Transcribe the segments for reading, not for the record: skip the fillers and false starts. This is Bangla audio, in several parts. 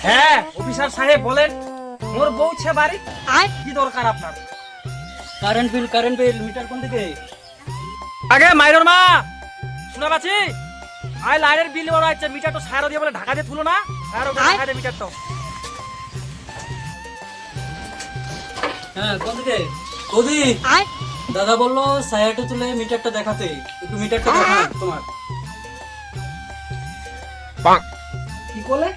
হ্যাঁ অফিসার সাহেব বলেন, মোর বউ ছে বাড়ি, কি দরকার আপনার? কারেন্ট বিল মিটার কোন দিকে? আগে মাইরর মা শোনা পাচ্ছি, আই লাইনের বিল বড় আছে, মিটার তো সারা দিয়ে বলে ঢাকা দিয়ে তুলো না, আর ঢাকা দিয়ে মিটার তো। হ্যাঁ কোন দিকে? বৌদি দাদা বললো সায়াটা তুলে মিটারটা দেখাতে, একটু মিটারটা দেখান তোমার। কি করলে?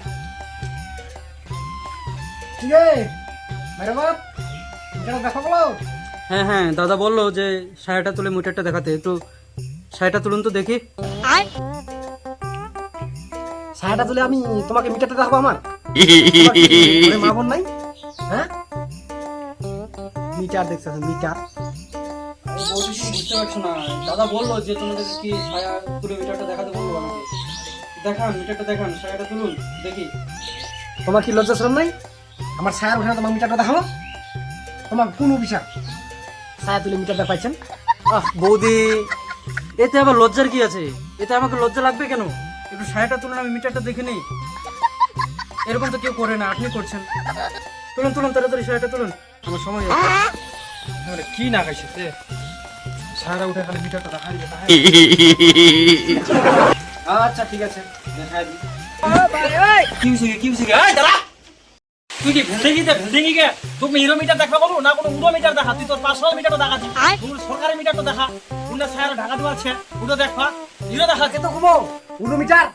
ঠিক আছে মেরে বাপ, মিটার দেখা বলো। হ্যাঁ হ্যাঁ দাদা বললো যে সায়াটা তুলে মিটারটা দেখাতে, একটু সায়াটা তুলুন তো দেখি। সায়াটা তুলে আমি তোমাকে মিটারটা দেখাবো? আমার মা বোন নাই? হ্যাঁ মিটার দেখছো? মিটার বুঝতে পারছো না, দাদা বললো যে তোমাদের কি সায়া তুলে মিটারটা দেখাতে বললো আমাকে। দেখান মিটারটা দেখান, সায়াটা তুলুন দেখি। তোমার কি লজ্জা শরম নাই? আমার ছায়ার ওখানে তোমার মিটারটা দেখাবো? তোমার কোন অফিসার ছায়া তুলে মিটারটা পাইছেন? বৌদি এতে আবার লজ্জার কি আছে? এতে আমাকে লজ্জা লাগবে কেন? একটু সায়াটা তুলুন, আমি মিটারটা দেখে নিই। এরকম তো কেউ করে না, আপনি করছেন। তুলুন তুলুন তাড়াতাড়ি সায়াটা তুলুন, আমার সময় আছে। কি না খাইছে সারা উঠে খালি মিটারটা দেখাই দিবে। আচ্ছা ঠিক আছে দেখাই দিই। কি হয়েছে কি হয়েছে? এই দাঁড়া, তুই কি ভেলদেঙ্গি গে? তুমি হিরো মিটার দেখা বলো না, কোনো উড়ো মিটার দেখা? তুই তোর পার্সোনাল মিটারটা দেখাচ্ছিস, তুই সরকারি মিটার তো দেখা। উন্না ছায়ার ঢাকা দেওয়া আছে, উড়ো দেখা, হিরো দেখা কে তো ঘুমো উড়ো মিটার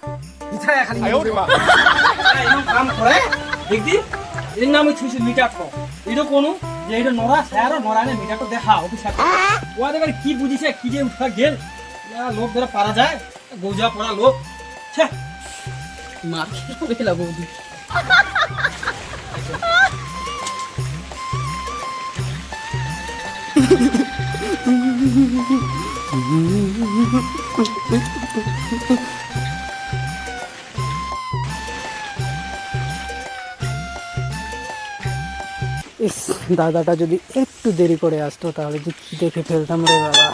ইচ্ছা খালি এরকম কাম করে দেখবি। এর নাম হচ্ছে মিটার তো এটা কোনো যে এটা নড়া ছায়ার নড়ানে মিটার তো দেখা অফিসার ও এবার কি বুঝিছে কি যে উঠা গেল লোক ধরে পারা যায়, গৌজা পড়া লোক। ছ্যা মার খেয়ে গেলা বৌদি। ইস, দাদাটা যদি একটু দেরি করে আসতো তাহলে যে কি দেখে ফেলতাম রে বাবা।